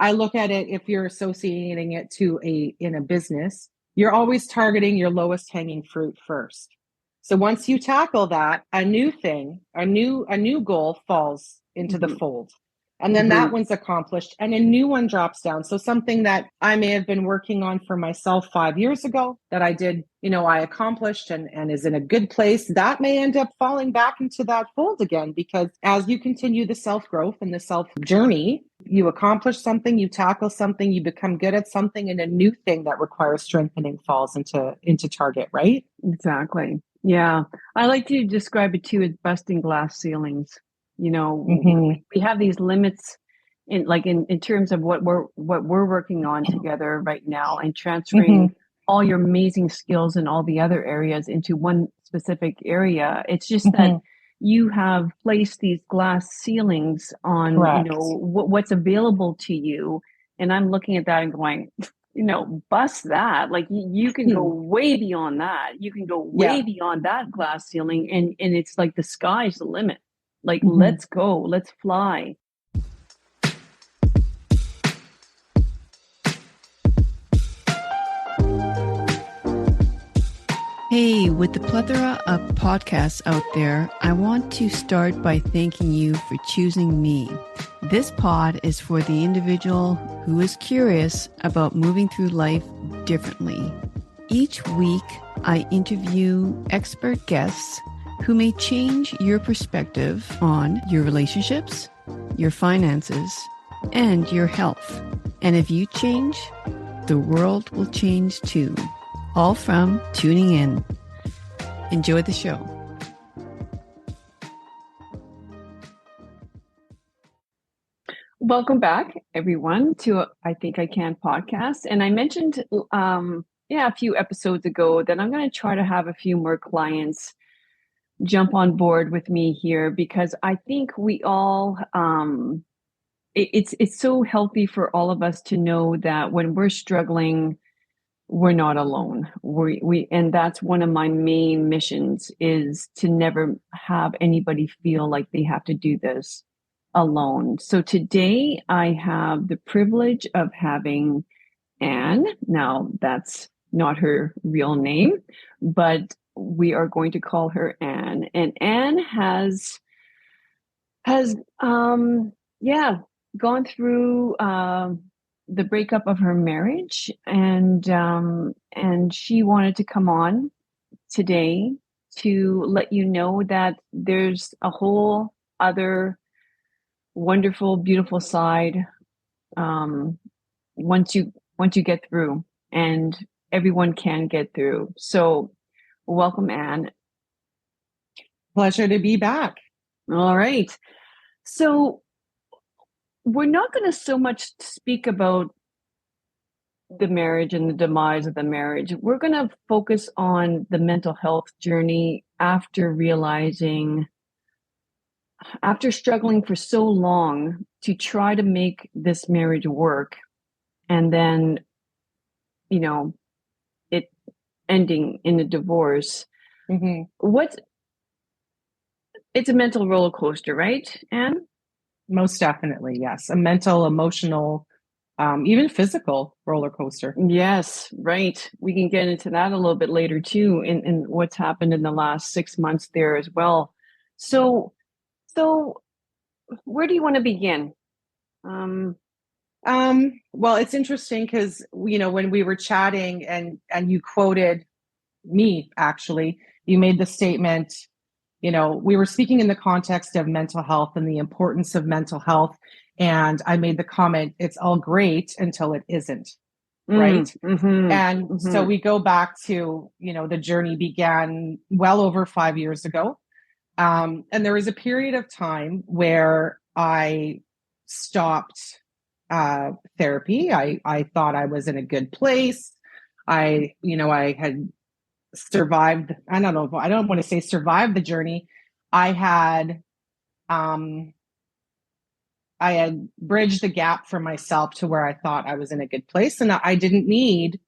I look at it, if you're associating it to in a business, you're always targeting your lowest hanging fruit first. So once you tackle that, a new thing, a new goal falls into the Mm-hmm. fold. And then Mm-hmm. that one's accomplished and a new one drops down. So something that I may have been working on for myself 5 years ago that I did, I accomplished and is in a good place, that may end up falling back into that fold again, because as you continue the self-growth and the self journey, you accomplish something, you tackle something, you become good at something, and a new thing that requires strengthening falls into target, right? Exactly. Yeah. I like to describe it too as busting glass ceilings. Mm-hmm. We have these limits in terms of what we're working on together right now, and transferring Mm-hmm. all your amazing skills in all the other areas into one specific area. It's just that Mm-hmm. you have placed these glass ceilings on, Correct. what's available to you. And I'm looking at that and going, bust that. Like you can go Hmm. way beyond that. You can go way Yeah. beyond that glass ceiling, and it's like the sky's the limit. Like, Mm-hmm. let's go, let's fly. Hey, with the plethora of podcasts out there, I want to start by thanking you for choosing me. This pod is for the individual who is curious about moving through life differently. Each week, I interview expert guests who may change your perspective on your relationships, your finances, and your health. And if you change, the world will change too. All from tuning in. Enjoy the show. Welcome back, everyone, to I Think I Can podcast. And I mentioned, a few episodes ago that I'm going to try to have a few more clients jump on board with me here, because I think we all, it's so healthy for all of us to know that when we're struggling, we're not alone. And that's one of my main missions, is to never have anybody feel like they have to do this alone. So today I have the privilege of having Anne. Now that's not her real name, but we are going to call her Anne. And Anne has gone through the breakup of her marriage, and she wanted to come on today to let you know that there's a whole other wonderful, beautiful side, um, once you get through, and everyone can get through. So welcome, Anne. Pleasure to be back. All right. So we're not going to so much speak about the marriage and the demise of the marriage. We're going to focus on the mental health journey after struggling for so long to try to make this marriage work, and then, it ending in a divorce. Mm-hmm. It's a mental roller coaster, right, Anne? Most definitely, yes. A mental, emotional, even physical roller coaster. Yes, right. We can get into that a little bit later too, in what's happened in the last 6 months there as well. So, where do you want to begin? Well, it's interesting because, when we were chatting and you quoted me, actually, you made the statement, we were speaking in the context of mental health and the importance of mental health. And I made the comment, it's all great until it isn't. Right. And so we go back to, the journey began well over 5 years ago. And there was a period of time where I stopped therapy. I thought I was in a good place. I had survived. I don't know. I don't want to say survived the journey. I had, I had bridged the gap for myself to where I thought I was in a good place, and I didn't need,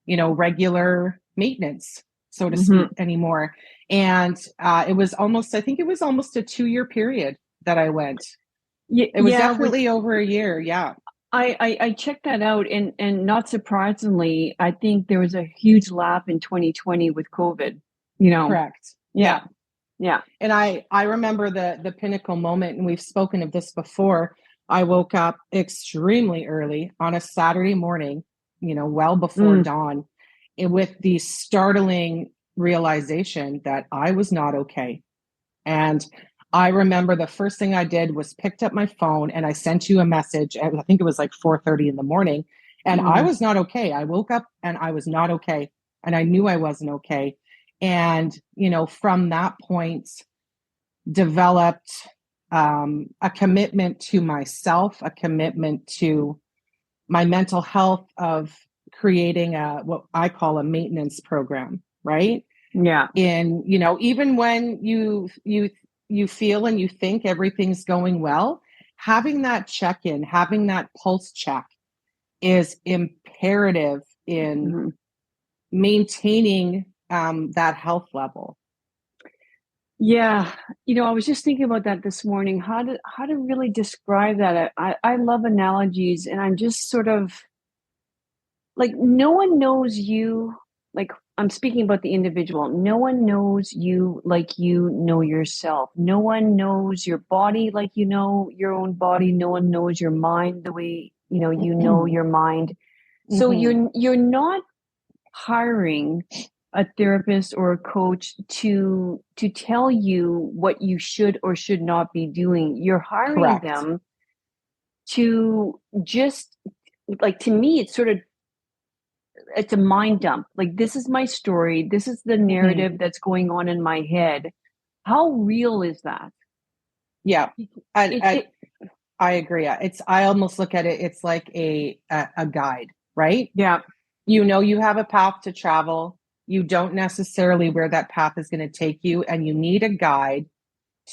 regular maintenance, so to speak, anymore. And I think it was almost a 2-year period that I went. It was Yeah, definitely over a year. Yeah. I checked that out, and not surprisingly, I think there was a huge lap in 2020 with COVID, you know. Correct. Yeah. Yeah. Yeah. And I remember the pinnacle moment, and we've spoken of this before. I woke up extremely early on a Saturday morning, well before dawn, with the startling realization that I was not okay. And I remember the first thing I did was picked up my phone and I sent you a message. I think it was like 4:30 in the morning, and I was not okay. I woke up and I was not okay, and I knew I wasn't okay. And from that point, developed a commitment to myself, a commitment to my mental health, of creating what I call a maintenance program, right? Yeah. In even when you feel and you think everything's going well, having that check-in, having that pulse check is imperative in maintaining that health level. Yeah. I was just thinking about that this morning, how to really describe that. I love analogies, and I'm just sort of like, no one knows you. Like, I'm speaking about the individual. No one knows you like you know yourself. No one knows your body like you know your own body. No one knows your mind the way you know your mind. So you're not hiring a therapist or a coach to tell you what you should or should not be doing. You're hiring Correct. them to just, like, to me, it's a mind dump. Like, this is my story. This is the narrative that's going on in my head. How real is that? Yeah. I agree. I almost look at it, it's like a guide, right? Yeah. You have a path to travel. You don't necessarily where that path is going to take you, and you need a guide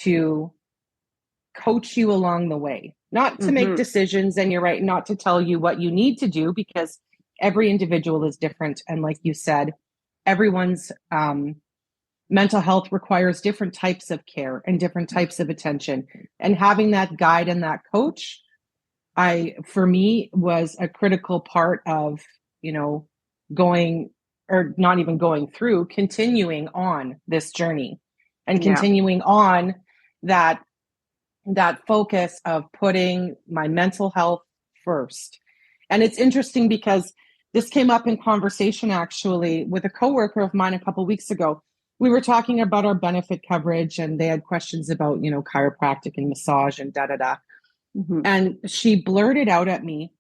to coach you along the way, not to make decisions. And you're right, not to tell you what you need to do, because every individual is different. And like you said, everyone's mental health requires different types of care and different types of attention. And having that guide and that coach, for me, was a critical part of, going, or not even going through, continuing on this journey and continuing on that focus of putting my mental health first. And it's interesting because this came up in conversation actually with a coworker of mine a couple of weeks ago. We were talking about our benefit coverage, and they had questions about, chiropractic and massage and da-da-da. And she blurted out at me,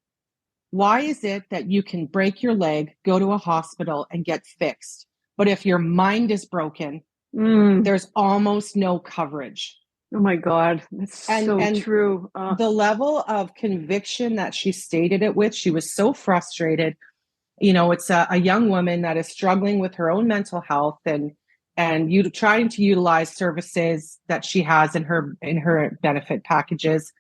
why is it that you can break your leg, go to a hospital and get fixed, but if your mind is broken, there's almost no coverage? Oh my God, that's so true. The level of conviction that she stated it with, she was so frustrated. It's a young woman that is struggling with her own mental health, and you trying to utilize services that she has in her benefit packages.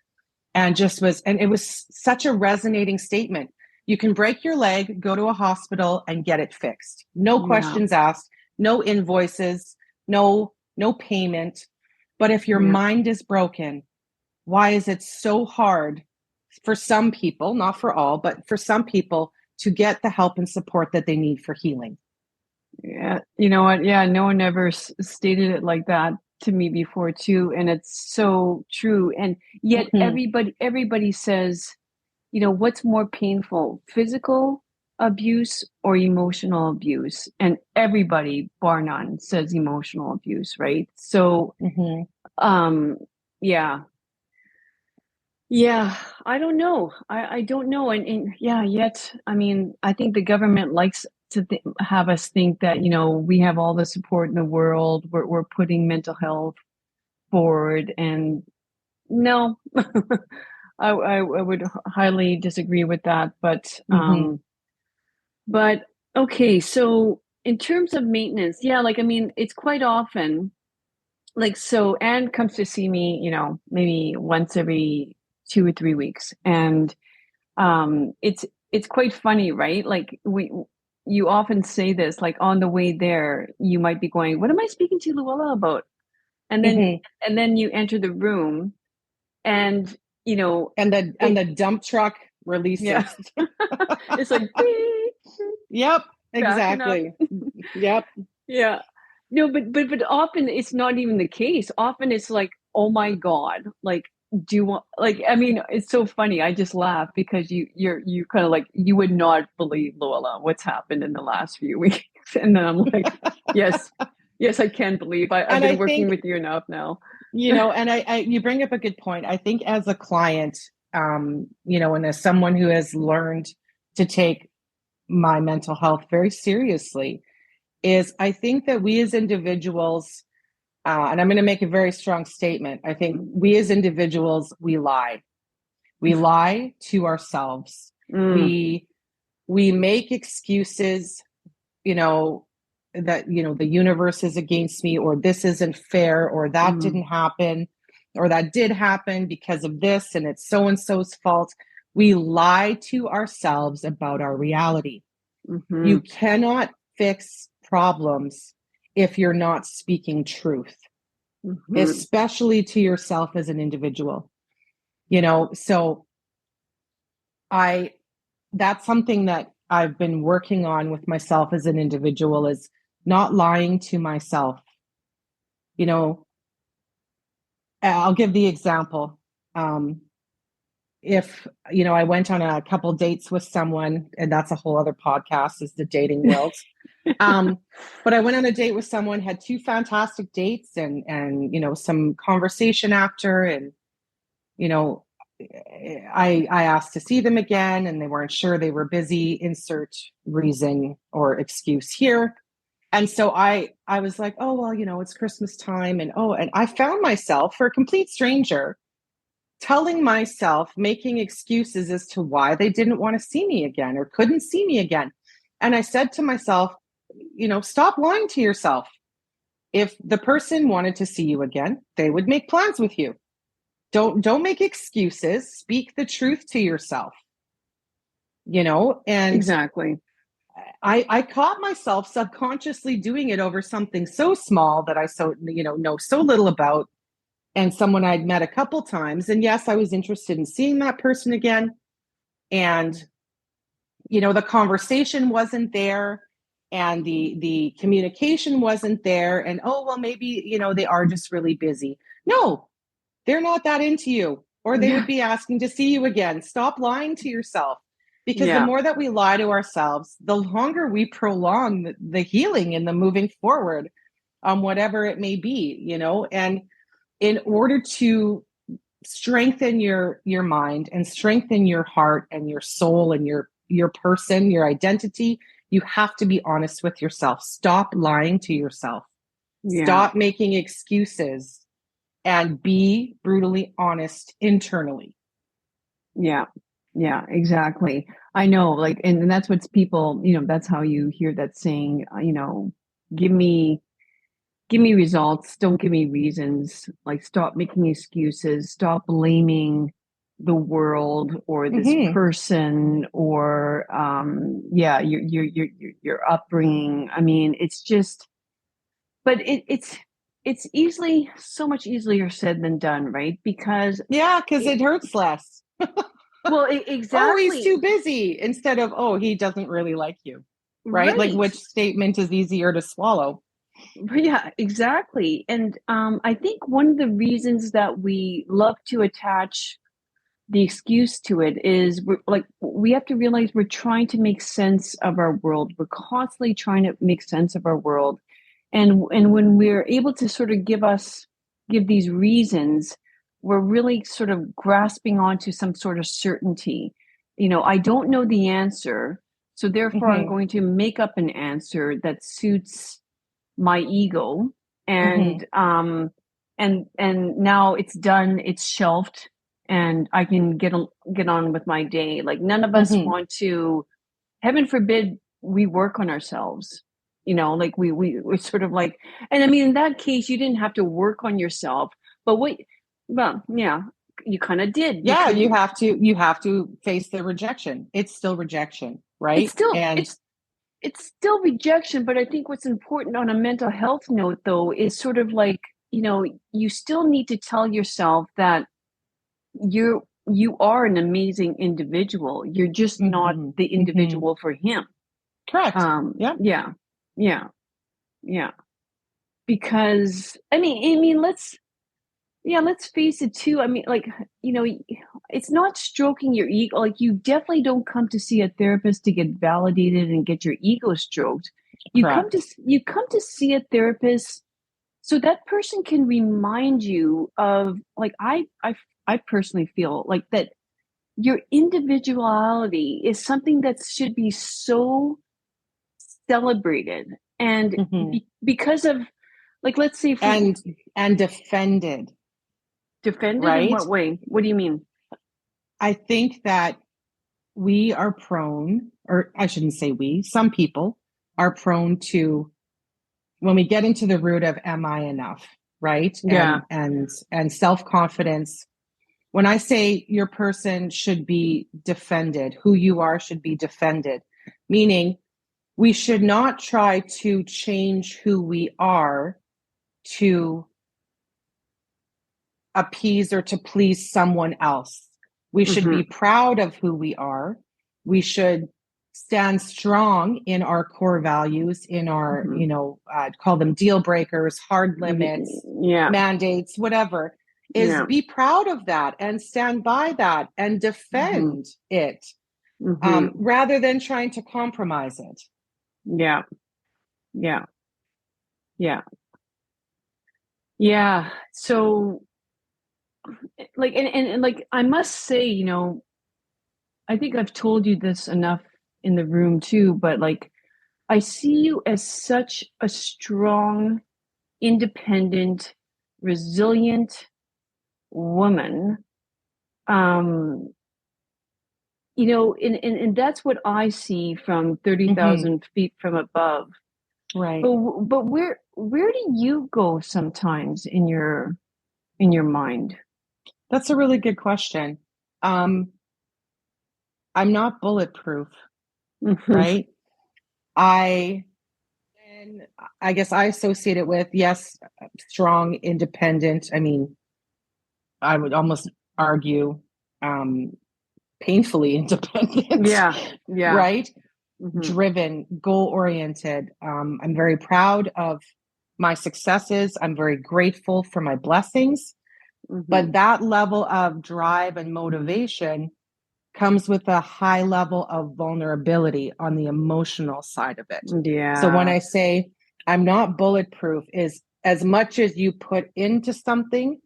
And it was such a resonating statement. You can break your leg, go to a hospital and get it fixed. No questions asked, no invoices, no payment. But if your mind is broken, why is it so hard for some people, not for all, but for some people, to get the help and support that they need for healing? Yeah. You know what? Yeah. No one ever stated it like that to me before too. And it's so true. And yet everybody says, what's more painful, physical abuse or emotional abuse? And everybody, bar none, says emotional abuse, right? So, yeah, I don't know. I don't know. And yet, I mean, I think the government likes to have us think that, we have all the support in the world. We're putting mental health forward, and no, I would highly disagree with that. But okay. So in terms of maintenance, it's quite often so Anne comes to see me, maybe once every 2 or 3 weeks, and it's quite funny, right? Like you often say this, like on the way there, you might be going, what am I speaking to Luella about? And then you enter the room, and the dump truck release Yeah. it. It's like, Yep, backing up. exactly. Yep. Yeah. No, but often it's not even the case. Often it's like, oh my God, like, do you want, like, I mean, it's so funny. I just laugh because you kind of like, you would not believe, Luella, what's happened in the last few weeks. And then I'm like, yes, I can believe. I've And been I working think, with you enough now. and I you bring up a good point. I think as a client, and as someone who has learned to take my mental health very seriously, is I think that we as individuals, and I'm going to make a very strong statement. I think we as individuals, we lie. We lie to ourselves. Mm, We make excuses, that, the universe is against me, or this isn't fair, or that mm, didn't happen, or that did happen because of this, and it's so and so's fault. We lie to ourselves about our reality. mm-hmm, You cannot fix problems if you're not speaking truth, mm-hmm. especially to yourself as an individual. So I that's something that I've been working on with myself as an individual, is not lying to myself. You know, I'll give the example. If, I went on a couple dates with someone, and that's a whole other podcast, is the dating world. But I went on a date with someone, had two fantastic dates, and some conversation after, and you know, I asked to see them again, and they weren't sure, they were busy, insert reason or excuse here. And so I was like, oh, well, it's Christmas time, and I found myself, for a complete stranger, telling myself, making excuses as to why they didn't want to see me again or couldn't see me again. And I said to myself, stop lying to yourself. If the person wanted to see you again, they would make plans with you. Don't make excuses. Speak the truth to yourself. And Exactly. I caught myself subconsciously doing it over something so small that I know so little about, and someone I'd met a couple times. And yes, I was interested in seeing that person again. And, the conversation wasn't there, and the communication wasn't there. And, oh, well, maybe, they are just really busy. No, they're not that into you, or they would be asking to see you again. Stop lying to yourself, because the more that we lie to ourselves, the longer we prolong the healing and the moving forward, whatever it may be, and in order to strengthen your mind and strengthen your heart and your soul and your person, your identity, you have to be honest with yourself. Stop lying to yourself. Stop making excuses, and be brutally honest internally. Yeah, exactly. I know, like, and that's what's people, that's how you hear that saying, give me results, don't give me reasons. Like, stop making excuses, stop blaming the world or this person, or your upbringing. I mean, it's just, but it's easily, so much easier said than done, right? Because it hurts less. Well, exactly. Oh, he's too busy, instead of, oh, he doesn't really like you, right? Like, which statement is easier to swallow? Yeah, exactly. And I think one of the reasons that we love to attach the excuse to it is we have to realize we're trying to make sense of our world. We're constantly trying to make sense of our world. And when we're able to sort of give these reasons, we're really sort of grasping onto some sort of certainty. I don't know the answer, so therefore I'm going to make up an answer that suits my ego, and and now it's done, it's shelved, and I can get on with my day. Like, none of us want to, heaven forbid, we work on ourselves. Like we're sort of like, and I mean, in that case, you didn't have to work on yourself, but you kind of did. You have to face the rejection. It's still rejection, right? It's still rejection. But I think what's important on a mental health note, though, is sort of like, you still need to tell yourself that you are an amazing individual. You're just not the individual for him. Correct. Yeah. Yeah. Yeah. Yeah. Because I mean, let's face it too. I mean, like, it's not stroking your ego. Like, you definitely don't come to see a therapist to get validated and get your ego stroked. You Correct. come to see a therapist so that person can remind you of, like, I personally feel like that your individuality is something that should be so celebrated. And because of, like, let's say and defended. Defended right? In what way? What do you mean? I think that we are prone, or I shouldn't say we, some people are prone to, when we get into the root of am I enough, right? Yeah. And self-confidence. When I say your person should be defended, who you are should be defended, meaning we should not try to change who we are to appease or to please someone else. We should be proud of who we are. We should stand strong in our core values, in our, call them deal breakers, hard limits, mandates, whatever, is be proud of that and stand by that and defend it, rather than trying to compromise it. Yeah. Yeah. Yeah. Yeah. So, like, and like, I must say, I think I've told you this enough in the room too, but like, I see you as such a strong, independent, resilient woman. And that's what I see from 30,000 feet from above. Right. But where do you go sometimes in your mind? That's a really good question. I'm not bulletproof, right? I guess I associate it with, yes, strong, independent. I mean, I would almost argue, painfully independent. Yeah. Right? Driven, goal-oriented. I'm very proud of my successes. I'm very grateful for my blessings. But that level of drive and motivation comes with a high level of vulnerability on the emotional side of it. Yeah. So when I say I'm not bulletproof, is as much as you put into something,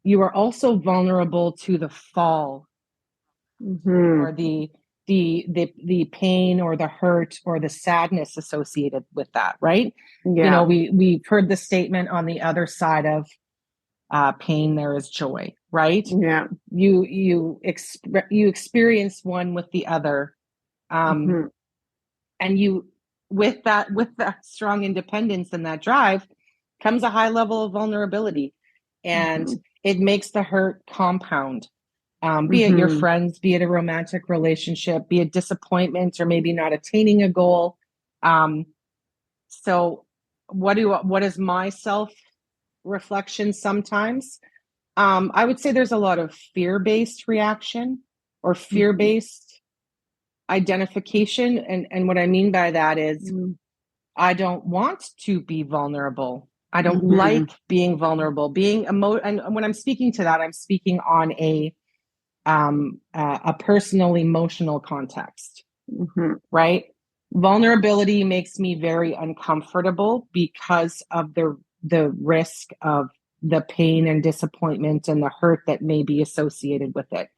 you are also vulnerable to the fall, or the pain or the hurt or the sadness associated with that, right? Yeah. We've heard the statement, on the other side of pain there is joy, right? Yeah. You experience one with the other, and you, with that strong independence and that drive comes a high level of vulnerability, and it makes the hurt compound. Be it your friends, be it a romantic relationship, be it disappointment, or maybe not attaining a goal. So what is my self reflection sometimes? I would say there's a lot of fear-based reaction or fear-based identification. And what I mean by that is, I don't want to be vulnerable. I don't like being vulnerable, and when I'm speaking to that, I'm speaking on a personal emotional context, right? Vulnerability makes me very uncomfortable because of the risk of the pain and disappointment and the hurt that may be associated with it.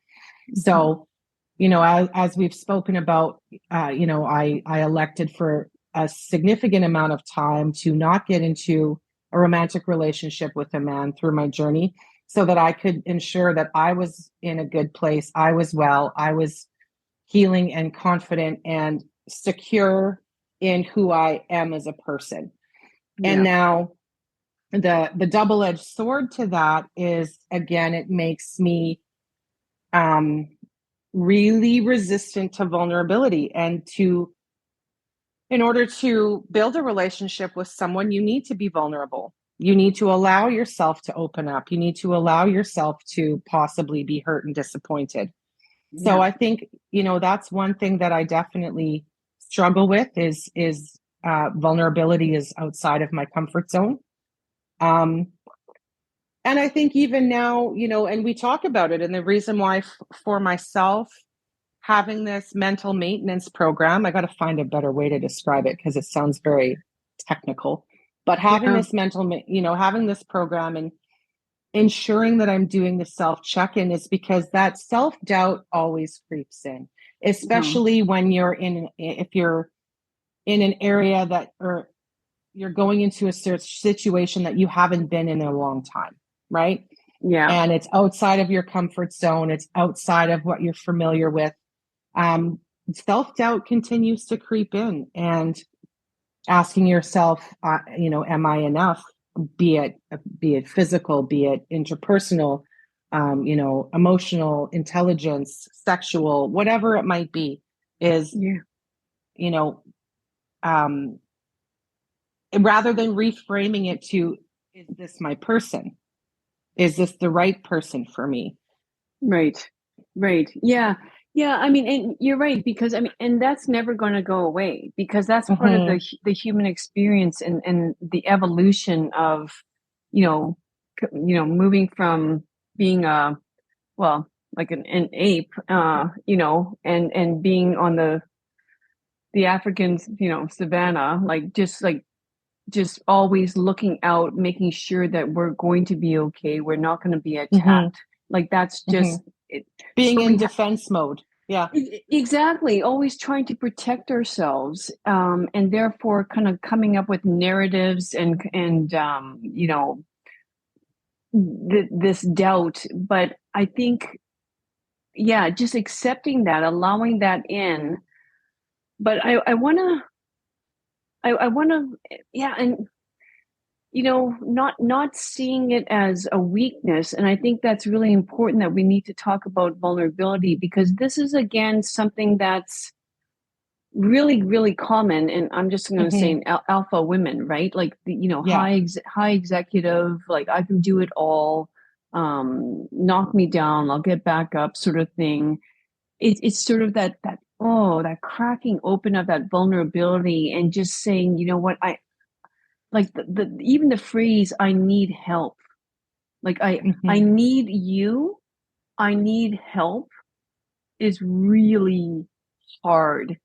So, as we've spoken about, I elected for a significant amount of time to not get into a romantic relationship with a man through my journey, so that I could ensure that I was in a good place. I was well, I was healing and confident and secure in who I am as a person. Yeah. And now the double-edged sword to that is, again, it makes me really resistant to vulnerability. And in order to build a relationship with someone, you need to be vulnerable. You need to allow yourself to open up. You need to allow yourself to possibly be hurt and disappointed. So I think, that's one thing that I definitely struggle with is vulnerability is outside of my comfort zone. And I think even now, and we talk about it, and the reason why for myself, having this mental maintenance program, I got to find a better way to describe it because it sounds very technical, but having this having this program and ensuring that I'm doing the self check-in is because that self-doubt always creeps in, especially when if you're in an area or you're going into a situation that you haven't been in a long time, right? Yeah. And it's outside of your comfort zone. It's outside of what you're familiar with. Self-doubt continues to creep in, and asking yourself, am I enough? Be it physical, be it interpersonal, emotional, intelligence, sexual, whatever it might be, is, rather than reframing it to, is this my person? Is this the right person for me? Right. Yeah. Yeah. I mean, and you're right, because and that's never going to go away, because that's part of the human experience and the evolution of, moving from being like an ape, and being on the African, savannah, just always looking out, making sure that we're going to be okay. We're not going to be attacked. Like that's just being in defense mode. Yeah, exactly. Always trying to protect ourselves, and therefore kind of coming up with narratives and this doubt. But I think, just accepting that, allowing that in. But I want to, and not seeing it as a weakness. And I think that's really important, that we need to talk about vulnerability, because this is, again, something that's really, really common. And I'm just going to say alpha women, right? Like, high executive, like I can do it all, knock me down, I'll get back up sort of thing. It's sort of that cracking open of that vulnerability and just saying, you know what, I like even the phrase, I need help. Like I need you. I need help is really hard.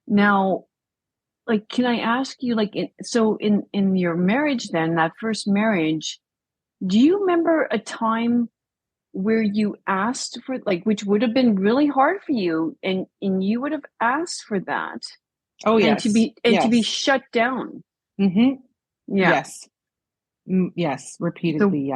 Now, like, can I ask you, like, in your marriage, then that first marriage, do you remember a time where you asked for, like, which would have been really hard for you, and you would have asked for that? Oh, yes. To be shut down. Yeah. Yes. Repeatedly.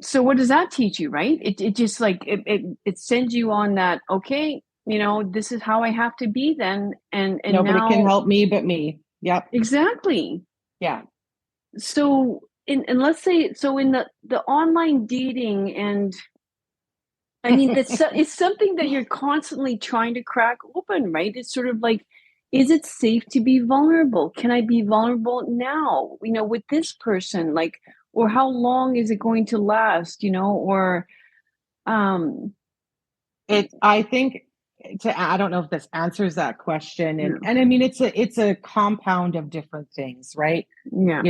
So what does that teach you, right? It just like, it sends you on that, okay, this is how I have to be then. And nobody now, can help me but me. Yep. Exactly. Yeah. So and let's say, so in the online dating, and I mean, it's something that you're constantly trying to crack open, right? It's sort of like, is it safe to be vulnerable? Can I be vulnerable now, with this person? Like, or how long is it going to last, or, I think I don't know if this answers that question. And I mean, it's a compound of different things, right? Yeah.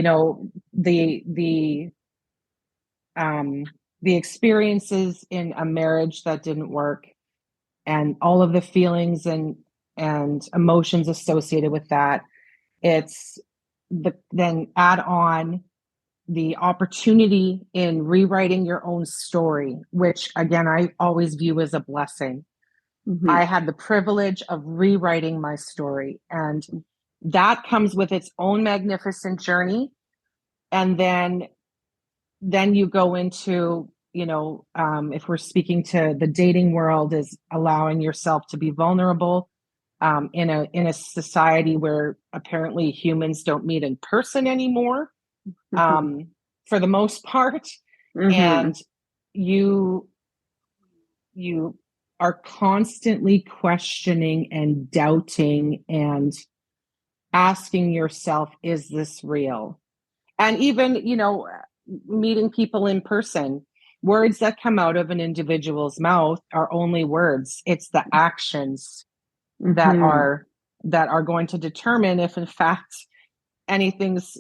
The experiences in a marriage that didn't work, and all of the feelings and emotions associated with that. Then add on the opportunity in rewriting your own story, which again, I always view as a blessing. I had the privilege of rewriting my story, and that comes with its own magnificent journey. And then you go into, if we're speaking to the dating world, is allowing yourself to be vulnerable in a society where apparently humans don't meet in person anymore, for the most part. And you are constantly questioning and doubting and asking yourself, is this real? And even, meeting people in person, words that come out of an individual's mouth are only words. It's the actions that are going to determine if in fact anything's,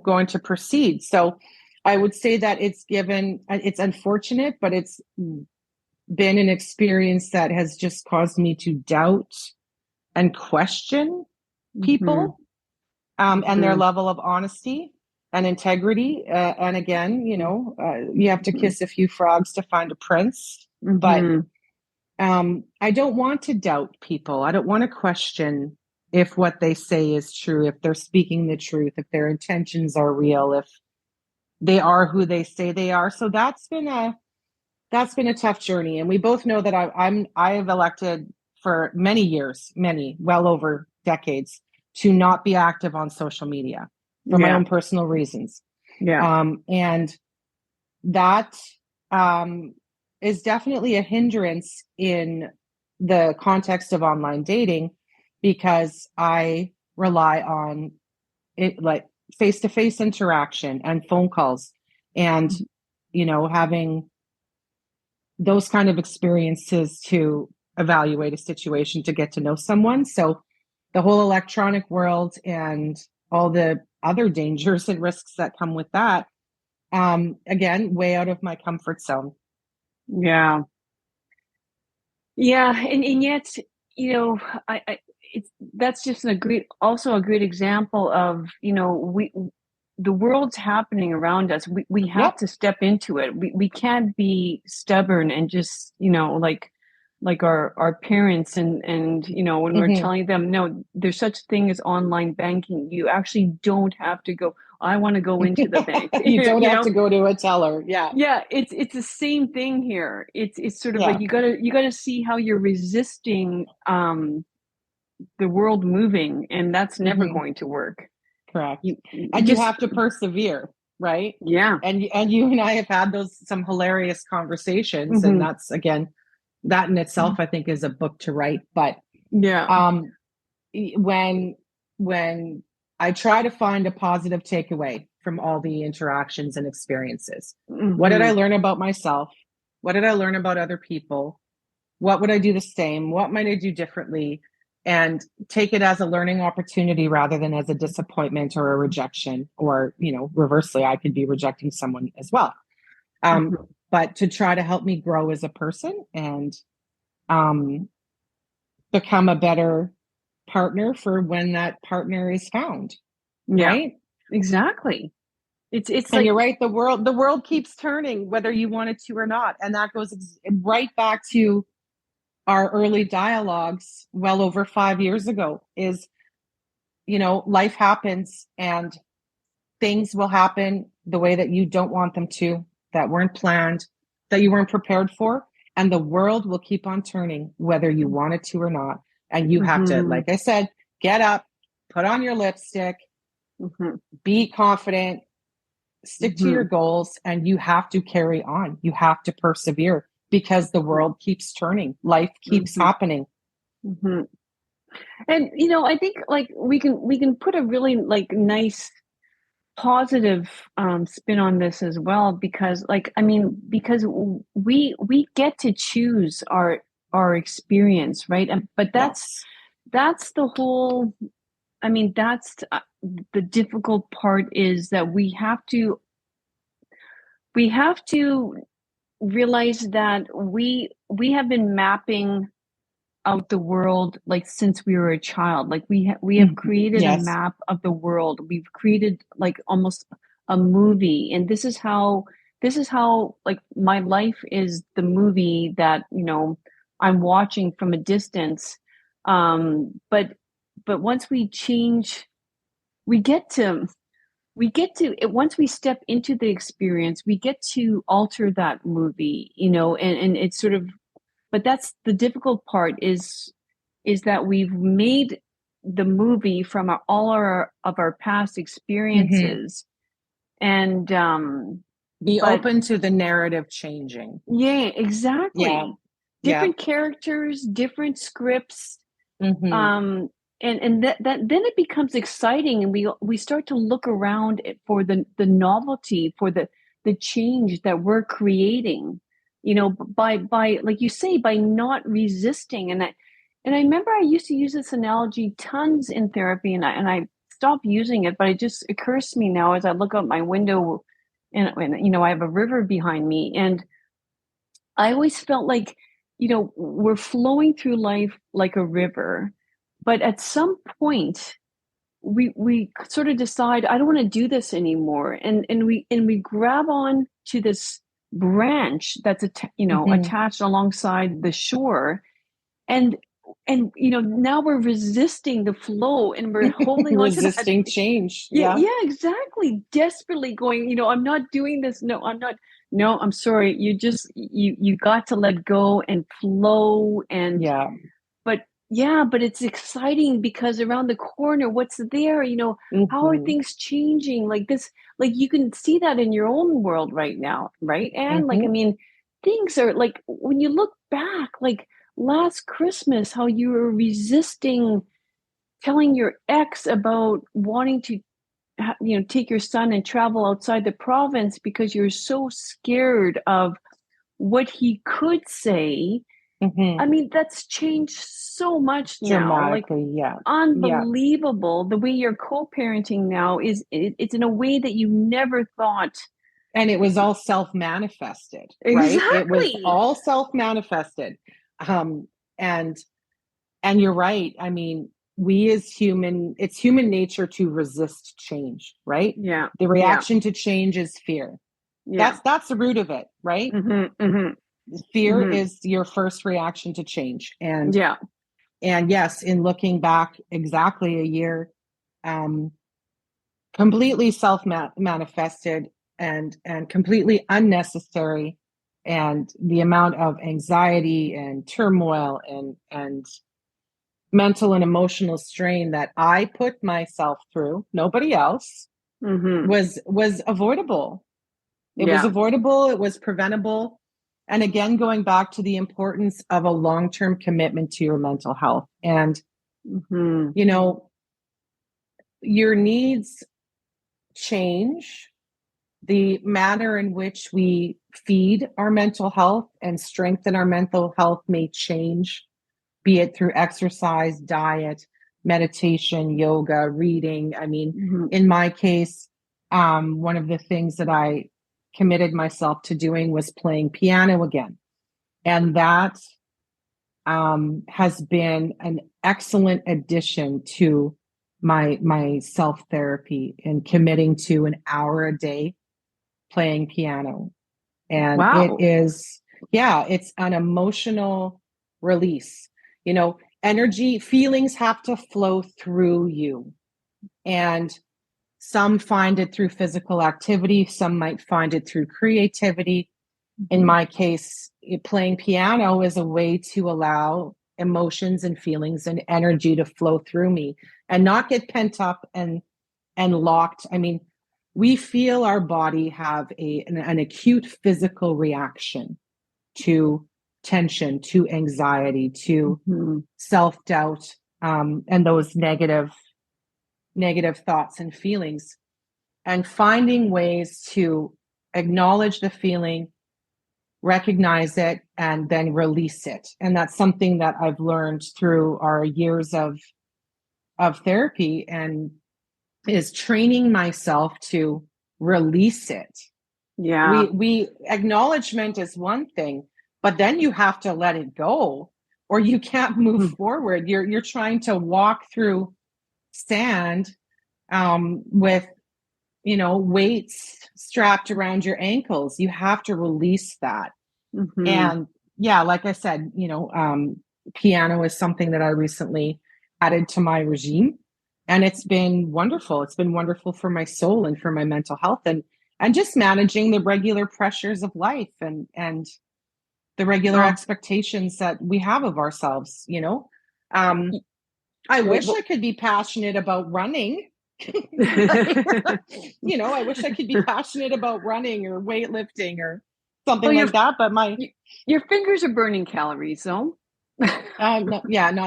going to proceed. So I would say that it's unfortunate, but it's been an experience that has just caused me to doubt and question people and their level of honesty and integrity. And again, you have to kiss a few frogs to find a prince. But I don't want to doubt people. I don't want to question if what they say is true, if they're speaking the truth, if their intentions are real, if they are who they say they are. So that's been a tough journey. And we both know that I have elected for many years, well over decades, to not be active on social media for my own personal reasons. And that is definitely a hindrance in the context of online dating, because I rely on it, like face-to-face interaction and phone calls and, having those kind of experiences to evaluate a situation, to get to know someone. So the whole electronic world and all the other dangers and risks that come with that, again, way out of my comfort zone. Yeah. And yet, that's just also a great example of, the world's happening around us. We have to step into it. We can't be stubborn and just, like our parents and when we're telling them, no, there's such thing as online banking. You actually don't have to go. I want to go into the bank. You don't have to go to a teller. Yeah. Yeah. It's the same thing here. It's sort of like, you gotta see how you're resisting, the world moving, and that's never going to work. Correct. You have to persevere, right? Yeah. And you and I have had some hilarious conversations, and that's, again, that in itself, I think, is a book to write. But when I try to find a positive takeaway from all the interactions and experiences, what did I learn about myself? What did I learn about other people? What would I do the same? What might I do differently? And take it as a learning opportunity rather than as a disappointment or a rejection, or, reversely, I could be rejecting someone as well. But to try to help me grow as a person and become a better partner for when that partner is found. Right? Exactly. It's and like, you're right. The world keeps turning, whether you want it to or not. And that goes right back to our early dialogues well over 5 years ago. Is, life happens and things will happen the way that you don't want them to, that weren't planned, that you weren't prepared for. And the world will keep on turning, whether you want it to or not. And you have to, like I said, get up, put on your lipstick, be confident, stick to your goals, and you have to carry on. You have to persevere, because the world keeps turning. Life keeps happening. And, I think, like, we can put a really, like, nice positive spin on this as well, because, because we get to choose our experience, right? But that's the whole, that's the difficult part, is that we have to realize that we have been mapping out the world, like, since we were a child. Like, we have created a map of the world. We've created, like, almost a movie, and this is how like, my life is the movie that I'm watching from a distance. But once we change, we get to once we step into the experience, we get to alter that movie, and it's sort of, but that's the difficult part, is that we've made the movie from all of our past experiences, and be open to the narrative changing. Yeah, exactly. Different characters, different scripts. And that then it becomes exciting, and we start to look around for the novelty, for the the change that we're creating, by like you say, by not resisting. And I remember I used to use this analogy tons in therapy, and I stopped using it, but it just occurs to me now as I look out my window, and I have a river behind me, and I always felt like, we're flowing through life like a river, but at some point we sort of decide, I don't want to do this anymore, and we grab on to this branch that's attached alongside the shore, and now we're resisting the flow, and we're holding on to resisting change. Yeah, exactly. Desperately going, I'm not doing this. No, I'm not. No, I'm sorry. You got to let go and flow. And but it's exciting because around the corner, what's there? How are things changing? Like this, like you can see that in your own world right now, right? And like, I mean, things are like, when you look back, like last Christmas, how you were resisting telling your ex about wanting to take your son and travel outside the province because you're so scared of what he could say. I mean, that's changed so much now. Like, unbelievable. The way you're co-parenting now it's in a way that you never thought. And it was all self-manifested, exactly. Right? It was all self-manifested. And you're right. I mean, we as it's human nature to resist change, right? Yeah. The reaction to change is fear. Yeah. That's the root of it, right? Fear is your first reaction to change. And yes, in looking back exactly a year, completely self-manifested and completely unnecessary. And the amount of anxiety and turmoil and mental and emotional strain that I put myself through, nobody else, was avoidable. It was avoidable. It was preventable. And again, going back to the importance of a long-term commitment to your mental health. And, your needs change. The manner in which we feed our mental health and strengthen our mental health may change, be it through exercise, diet, meditation, yoga, reading. I mean, in my case, one of the things that I committed myself to doing was playing piano again. And that has been an excellent addition to my self-therapy, and committing to an hour a day playing piano. And it is, it's an emotional release. Energy, feelings have to flow through you. And some find it through physical activity. Some might find it through creativity. In my case, playing piano is a way to allow emotions and feelings and energy to flow through me and not get pent up and locked. I mean, we feel our body have an acute physical reaction to tension, to anxiety, to self-doubt, and those negative thoughts and feelings, and finding ways to acknowledge the feeling, recognize it, and then release it. And that's something that I've learned through our years of therapy, and is training myself to release it. Yeah. We acknowledgement is one thing, but then you have to let it go, or you can't move forward. You're trying to walk through sand with weights strapped around your ankles. You have to release that. And like I said, piano is something that I recently added to my regime, and it's been wonderful. It's been wonderful for my soul and for my mental health, and just managing the regular pressures of life and the regular expectations that we have of ourselves. I wish I could be passionate about running. I wish I could be passionate about running or weightlifting or something like that. But your fingers are burning calories, though. Not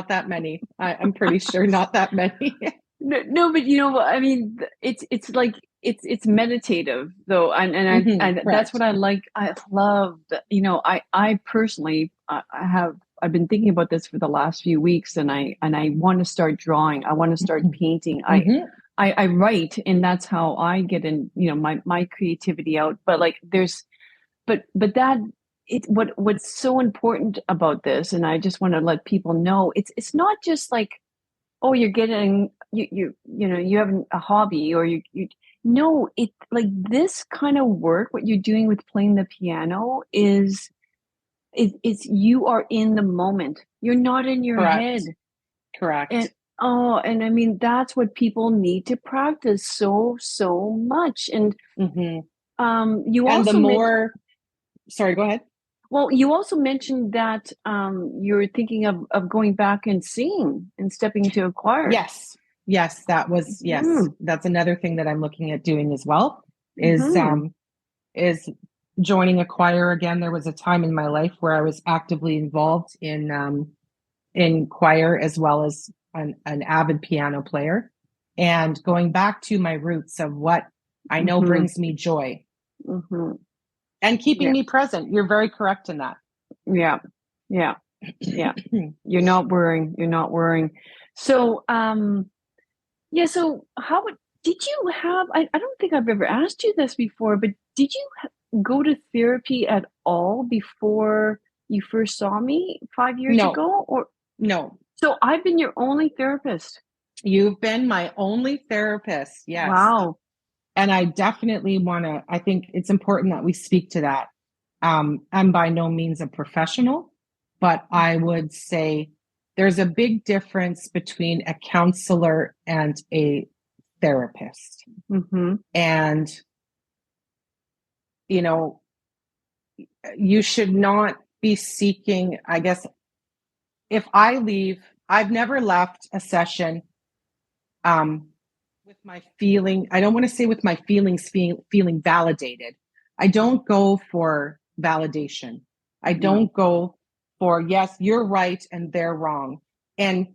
that many. I'm pretty sure not that many. No, but I mean, it's like it's meditative though, and that's what I like. I love I personally I've been thinking about this for the last few weeks, and I want to start drawing. I want to start painting. I write, and that's how I get in, my creativity out. But like but that what's so important about this, and I just want to let people know, it's not just like, oh, you're getting you have a hobby, or you no, it like this kind of work, what you're doing with playing the piano is it's you are in the moment. You're not in your head. Correct. And I mean, that's what people need to practice so much. And you and also the more sorry, go ahead. Well, you also mentioned that you're thinking of going back and singing and stepping into a choir. Yes, that was that's another thing that I'm looking at doing as well, is joining a choir again. There was a time in my life where I was actively involved in choir, as well as an avid piano player, and going back to my roots of what I know brings me joy, and keeping me present. You're very correct in that. Yeah. You're not worrying. So so did you have, I don't think I've ever asked you this before, but did you go to therapy at all before you first saw me 5 years ago? Or no? So I've been your only therapist. You've been my only therapist. Yes. Wow. And I definitely I think it's important that we speak to that. I'm by no means a professional, but I would say there's a big difference between a counselor and a therapist. And, you should not be seeking, I guess, if I leave, I've never left a session with my feeling, I don't want to say with my feelings feeling validated. I don't go for validation. I don't go for, yes, you're right and they're wrong. And,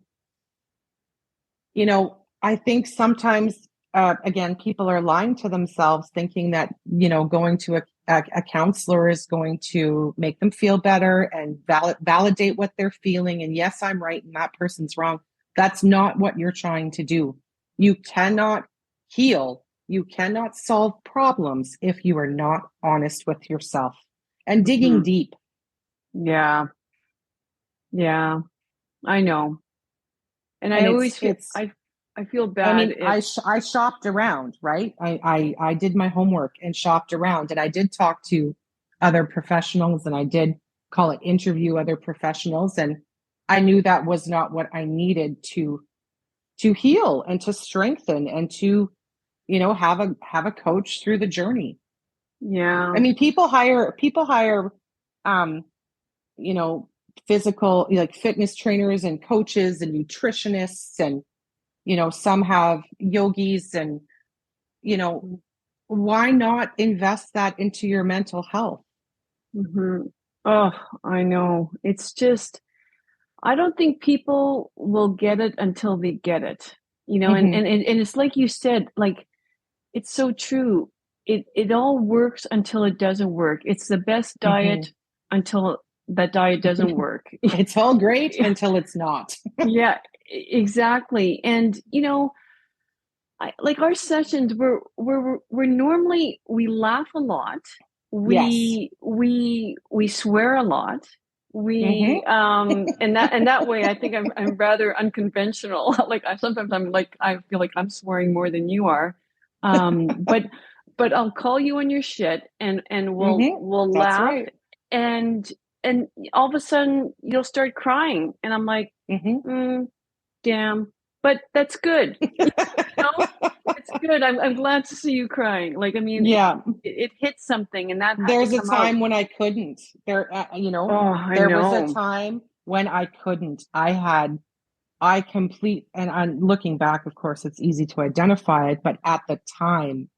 I think sometimes, again, people are lying to themselves, thinking that, going to a counselor is going to make them feel better and validate what they're feeling. And yes, I'm right and that person's wrong. That's not what you're trying to do. You cannot heal. You cannot solve problems if you are not honest with yourself and digging deep. Yeah, I know. And I always feel, I feel bad. I mean, I shopped around, right? I did my homework and shopped around, and I did talk to other professionals, and I did interview other professionals, and I knew that was not what I needed to heal and to strengthen and to, have a coach through the journey. Yeah. I mean, people hire, physical, like fitness trainers and coaches and nutritionists, and, some have yogis, and, why not invest that into your mental health? Oh, I know. It's just, I don't think people will get it until they get it, and it's like you said, like, it's so true. It all works until it doesn't work. It's the best diet until that diet doesn't work. It's all great until it's not. Yeah, exactly. And, like our sessions, we're normally, we laugh a lot. We swear a lot. And that way, I think I'm rather unconventional. Like sometimes I feel like I'm swearing more than you are. But I'll call you on your shit, and we'll laugh, right. and all of a sudden you'll start crying, and I'm like, damn. But that's good. It's good. I'm glad to see you crying. Like, I mean, it hits something, and that there's a time when I couldn't. There was a time when I couldn't. And I'm looking back, of course, it's easy to identify it, but at the time,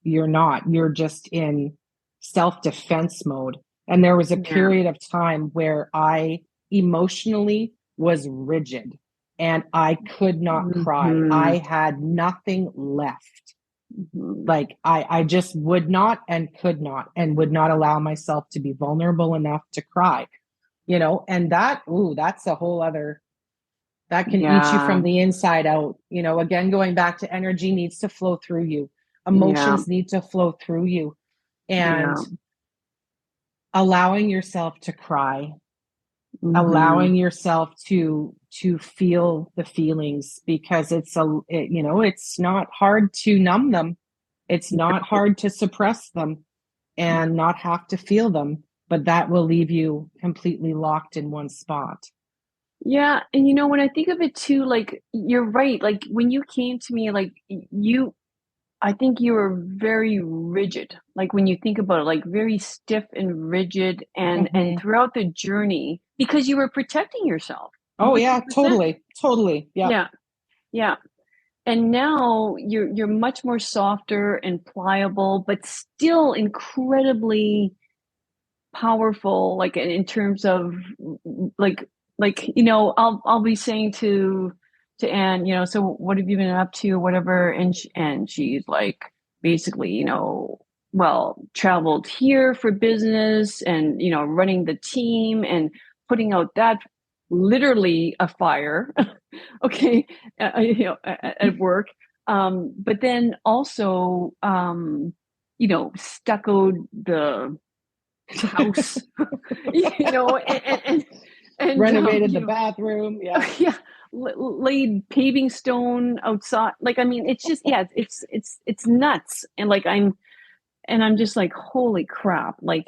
you're not. You're just in self-defense mode. And there was a period of time where I emotionally was rigid. And I could not cry. I had nothing left. Like I just would not and could not and would not allow myself to be vulnerable enough to cry, and that's a whole other, that can eat you from the inside out. Again, going back to energy needs to flow through you. Emotions need to flow through you. And allowing yourself to cry, allowing yourself to feel the feelings, because it's not hard to numb them. It's not hard to suppress them and not have to feel them, but that will leave you completely locked in one spot. Yeah. And when I think of it too, like, you're right. Like, when you came to me, like, I think you were very rigid. Like, when you think about it, like, very stiff and rigid, and throughout the journey, because you were protecting yourself. Oh yeah, 100%. Totally. Yeah. Yeah. And now you're much more softer and pliable, but still incredibly powerful, like, in terms of like I'll be saying to Anne, so what have you been up to or whatever, and she's like, basically, well, traveled here for business, and running the team and putting out that literally a fire okay, at work, but then also stuccoed the house, and renovated the bathroom. Yeah. Laid paving stone outside. Like, I mean, it's just, it's nuts. And like, I'm just like, holy crap. Like,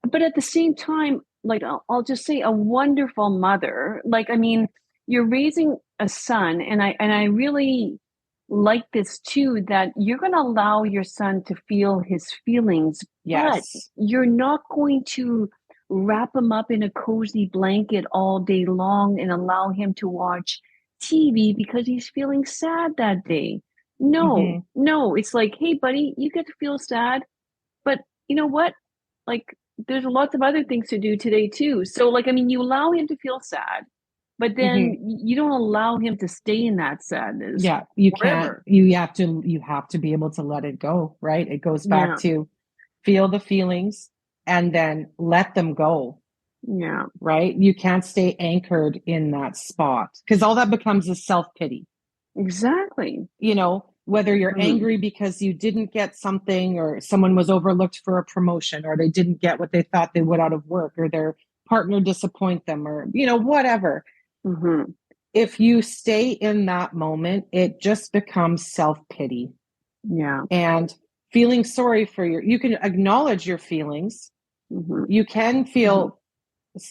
but at the same time, like, I'll just say, a wonderful mother. Like, I mean, you're raising a son, and I really like this too, that you're going to allow your son to feel his feelings. Yes. But you're not going to wrap him up in a cozy blanket all day long and allow him to watch TV because he's feeling sad that day. No, it's like, hey, buddy, you get to feel sad, but you know what? Like, there's lots of other things to do today too. So, like, I mean, you allow him to feel sad, but then you don't allow him to stay in that sadness. Yeah, you forever. can't. You have to be able to let it go, right? It goes back to feel the feelings and then let them go. Yeah. Right? You can't stay anchored in that spot, because all that becomes is self-pity. Exactly. Whether you're angry because you didn't get something, or someone was overlooked for a promotion, or they didn't get what they thought they would out of work, or their partner disappoint them, or, whatever. If you stay in that moment, it just becomes self-pity. Yeah. And feeling sorry for you can acknowledge your feelings. You can feel,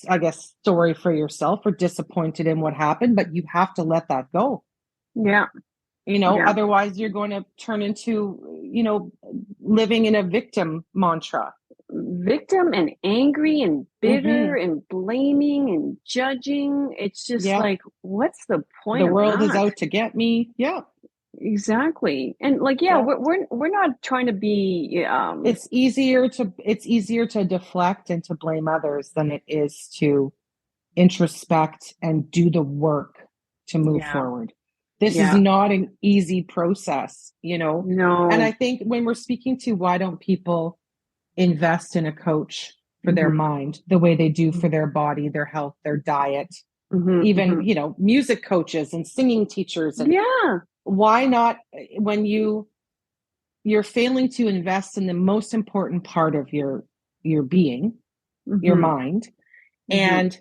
I guess, sorry for yourself or disappointed in what happened, but you have to let that go. Yeah. Otherwise you're going to turn into, living in a victim mantra. Victim and angry and bitter and blaming and judging. It's just like, what's the point? The world is out to get me. Yeah. Exactly. And like, we're not trying to be it's easier to deflect and to blame others than it is to introspect and do the work to move forward. This is not an easy process, No. And I think when we're speaking to why don't people invest in a coach for their mind the way they do for their body, their health, their diet, even, music coaches and singing teachers. And why not, when you're failing to invest in the most important part of your being, your mind, and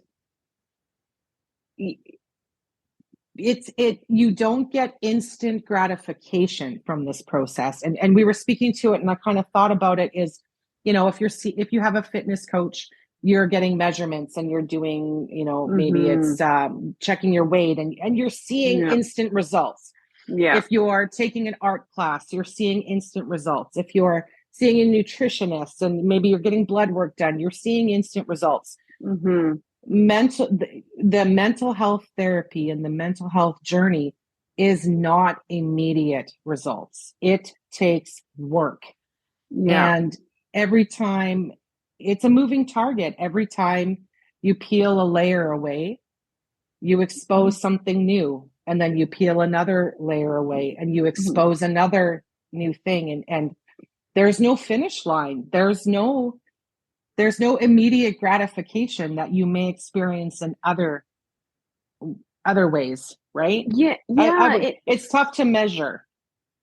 you don't get instant gratification from this process. And we were speaking to it, and I kind of thought about it is, if you have a fitness coach, you're getting measurements and you're doing, maybe it's checking your weight, and you're seeing instant results. Yeah. If you're taking an art class, you're seeing instant results. If you're seeing a nutritionist and maybe you're getting blood work done, you're seeing instant results. The mental health therapy and the mental health journey is not immediate results. It takes work. And every time, it's a moving target. Every time you peel a layer away, you expose something new, and then you peel another layer away and you expose another new thing. And there's no finish line. There's no immediate gratification that you may experience in other ways, right? Yeah, it's tough to measure.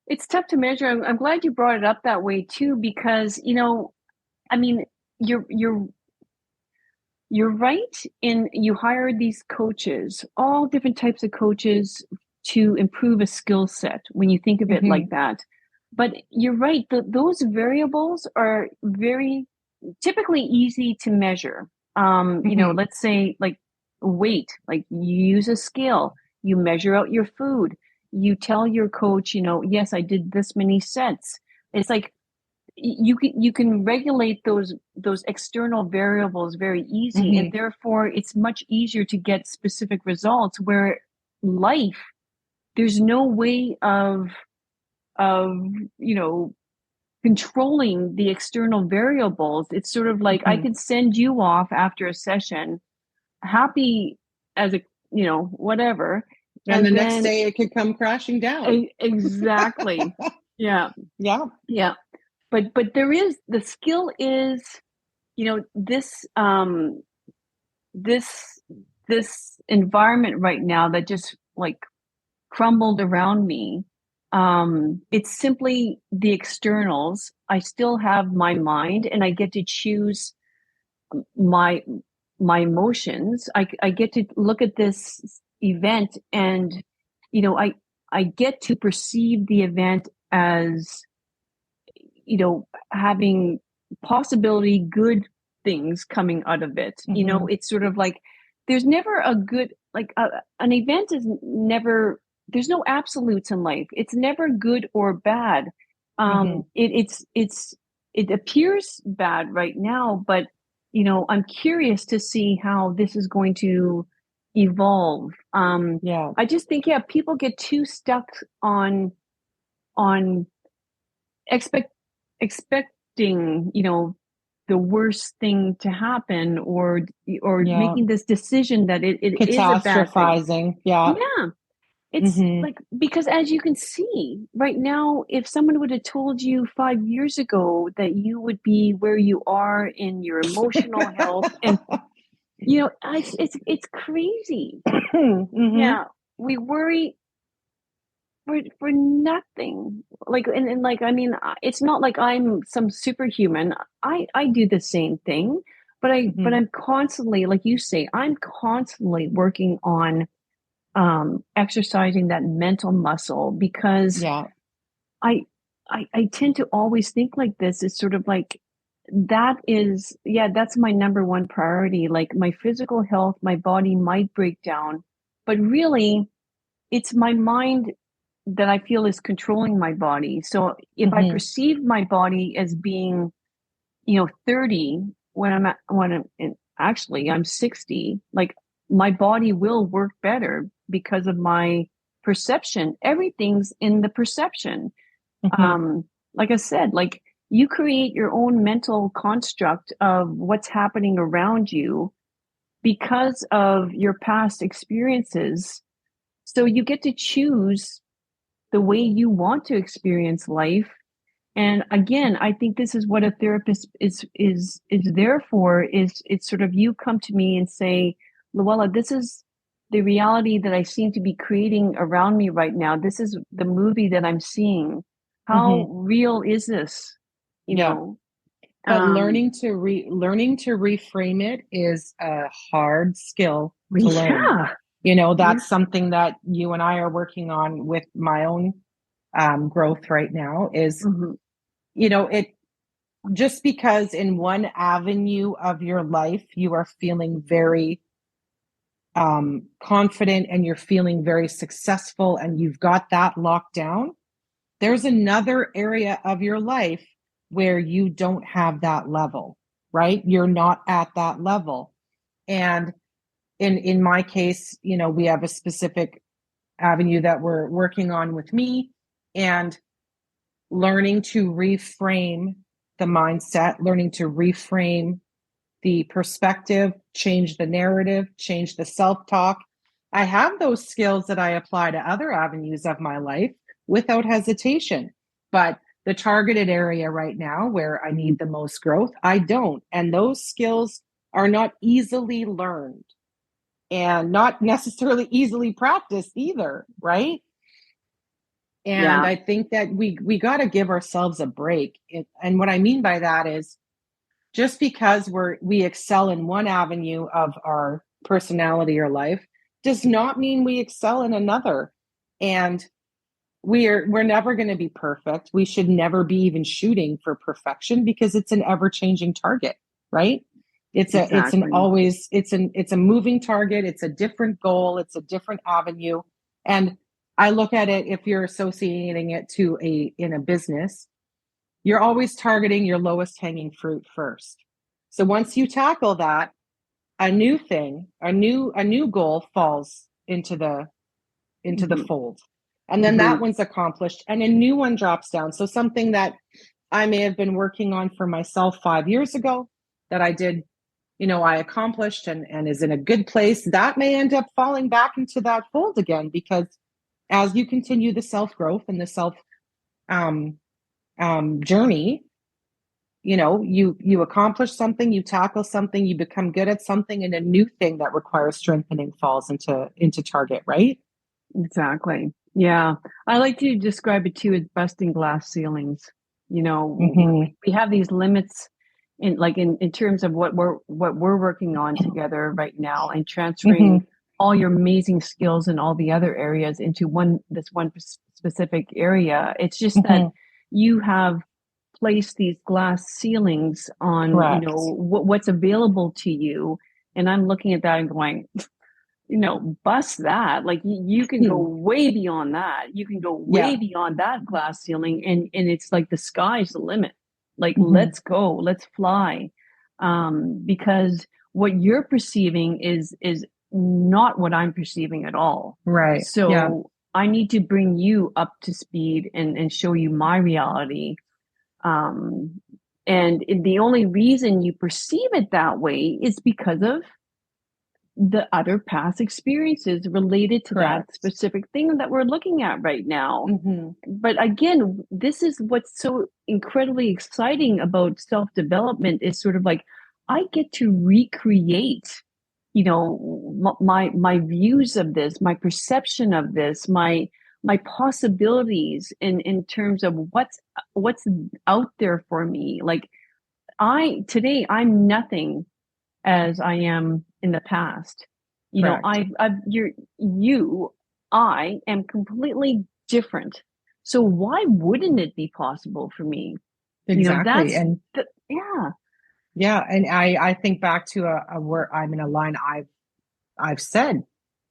It's tough to measure. I'm glad you brought it up that way too, because, I mean, you're right in you hire these coaches, all different types of coaches to improve a skill set when you think of it like that. But you're right, those variables are very typically easy to measure. Let's say like weight, like you use a scale, you measure out your food, you tell your coach, yes, I did this many sets. It's like you can regulate those external variables very easy, and therefore it's much easier to get specific results. Where life, there's no way of controlling the external variables. It's sort of like I could send you off after a session happy as a whatever, and the next day it could come crashing down. Exactly. Yeah. But there is, the skill is, this environment right now that just like crumbled around me. It's simply the externals. I still have my mind, and I get to choose my emotions. I get to look at this event, and I get to perceive the event as having possibility good things coming out of it. It's sort of like there's never a good, like an event is never, there's no absolutes in life. It's never good or bad. It appears bad right now, but I'm curious to see how this is going to evolve. I just think, people get too stuck on expecting, the worst thing to happen, or making this decision that it is a bad thing. It's like, because as you can see right now, if someone would have told you 5 years ago that you would be where you are in your emotional health, and it's crazy. We worry for nothing. Like, and like, I mean, it's not like I'm some superhuman. I do the same thing, but I'm constantly, like you say, I'm constantly working on exercising that mental muscle, because I tend to always think like this. It's sort of like, that's my number one priority. Like, my physical health, my body might break down, but really it's my mind that I feel is controlling my body. So if I perceive my body as being, 30, when I'm 60, like, my body will work better because of my perception. Everything's in the perception. Like I said, like, you create your own mental construct of what's happening around you because of your past experiences. So you get to choose the way you want to experience life. And again, I think this is what a therapist is there for, is it's sort of, you come to me and say, Luella, this is the reality that I seem to be creating around me right now. This is the movie that I'm seeing. How real is this? You know? But learning to reframe it is a hard skill to learn. That's something that you and I are working on with my own growth right now, is, it just because in one avenue of your life you are feeling very confident and you're feeling very successful and you've got that locked down, there's another area of your life where you don't have that level, right? You're not at that level. And in my case, we have a specific avenue that we're working on with me, and learning to reframe the mindset, learning to reframe the perspective, change the narrative, change the self-talk. I have those skills that I apply to other avenues of my life without hesitation. But the targeted area right now where I need the most growth, I don't. And those skills are not easily learned and not necessarily easily practiced either, right? And I think that we got to give ourselves a break. And what I mean by that is just because we excel in one avenue of our personality or life does not mean we excel in another. And we're never going to be perfect. We should never be even shooting for perfection because it's an ever-changing target, right? It's a moving target. It's a different goal. It's a different avenue. And I look at it, if you're associating it to in a business, you're always targeting your lowest hanging fruit first. So once you tackle that, a new goal falls into the fold. And then that one's accomplished and a new one drops down. So something that I may have been working on for myself 5 years ago that I did, I accomplished and is in a good place, that may end up falling back into that fold again, because as you continue the self-growth and the self journey, you accomplish something, you tackle something, you become good at something, and a new thing that requires strengthening falls into target, right? Exactly. Yeah. I like to describe it too as busting glass ceilings. We have these limits in terms of what we're working on together right now, and transferring all your amazing skills in all the other areas into this one specific area. It's just that you have placed these glass ceilings on, what's available to you. And I'm looking at that and going, bust that. Like you can go way beyond that. You can go way beyond that glass ceiling. And it's like the sky's the limit. Like, let's go, let's fly. Because what you're perceiving is not what I'm perceiving at all. Right. So I need to bring you up to speed and show you my reality. And the only reason you perceive it that way is because of the other past experiences related to that specific thing that we're looking at right now. But again, this is what's so incredibly exciting about self-development, is sort of like, I get to recreate, my views of this, my perception of this, my possibilities in terms of what's out there for me. Like today I'm nothing as I am in the past. I am completely different. So why wouldn't it be possible for me? Exactly. Yeah. And I think back to a word, a line I've said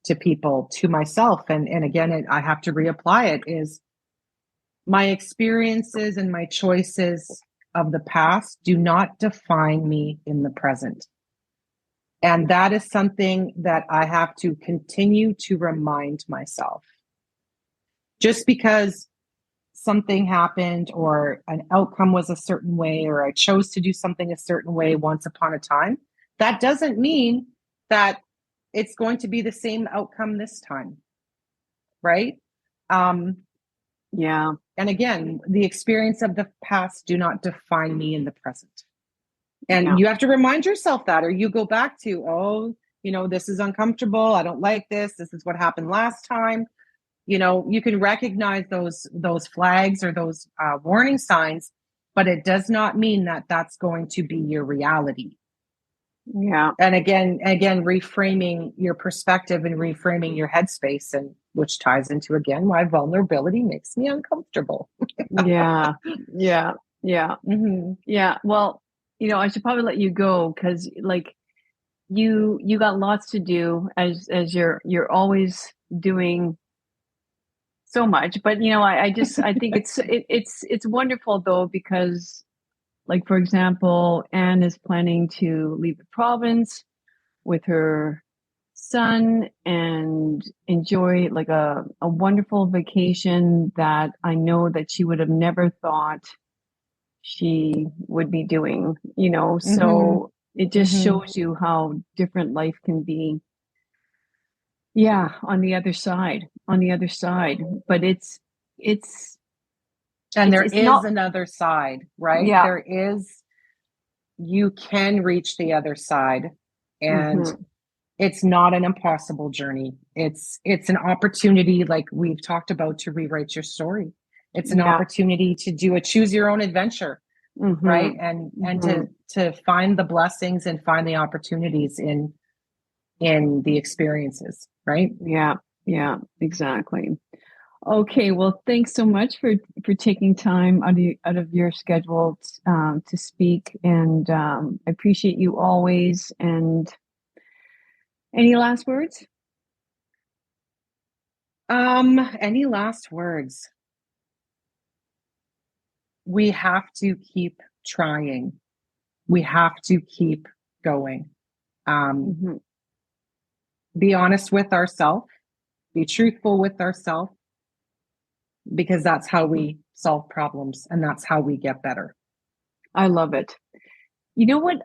to people, to myself, and again, I have to reapply it, is my experiences and my choices of the past do not define me in the present. And that is something that I have to continue to remind myself. Just because something happened or an outcome was a certain way, or I chose to do something a certain way once upon a time, that doesn't mean that it's going to be the same outcome this time. Right? Yeah. And again, the experience of the past do not define me in the present. And you have to remind yourself that, or you go back to, this is uncomfortable. I don't like this. This is what happened last time. You can recognize those flags or those warning signs, but it does not mean that that's going to be your reality. Yeah. And again, reframing your perspective and reframing your headspace, and which ties into, again, why vulnerability makes me uncomfortable. Yeah. Yeah. Well, I should probably let you go, because you got lots to do, as you're always doing so much. But I think it's wonderful though, because for example, Anne is planning to leave the province with her son and enjoy a wonderful vacation that I know that she would have never thought she would be doing, so it just shows you how different life can be. Yeah. On the other side, but it's And there it's is not, another side, right? yeah. There is, you can reach the other side, and it's not an impossible journey. It's an opportunity, like we've talked about, to rewrite your story. It's an opportunity to do a choose your own adventure, right? And to find the blessings and find the opportunities in the experiences, right? Yeah, exactly. Okay, well, thanks so much for taking time out of your schedule to speak, and I appreciate you always. And any last words? Any last words? We have to keep trying. We have to keep going. Be honest with ourselves. Be truthful with ourselves, because that's how we solve problems, and that's how we get better. I love it. You know what?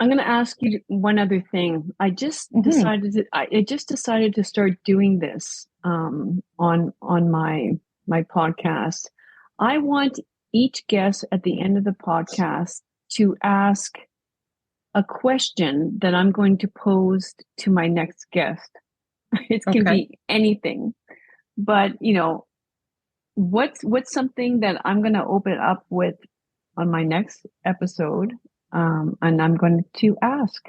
I'm going to ask you one other thing. I just decided to start doing this on my podcast. I want each guest at the end of the podcast to ask a question that I'm going to pose to my next guest. It can be anything, but what's something that I'm going to open up with on my next episode, and I'm going to ask,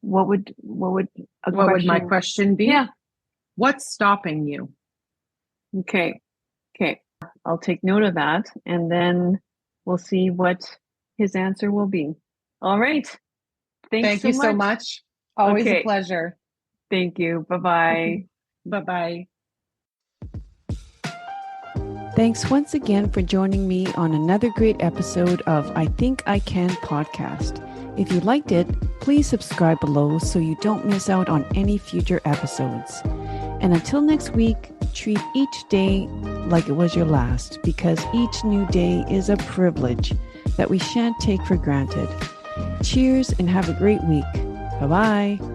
what would my question be? Yeah. What's stopping you? Okay. I'll take note of that, and then we'll see what his answer will be. All right. Thank you so much. Always a pleasure. Thank you. Bye-bye. Bye-bye. Thanks once again for joining me on another great episode of I Think I Can podcast. If you liked it, please subscribe below so you don't miss out on any future episodes. And until next week, treat each day like it was your last, because each new day is a privilege that we shan't take for granted. Cheers and have a great week. Bye-bye.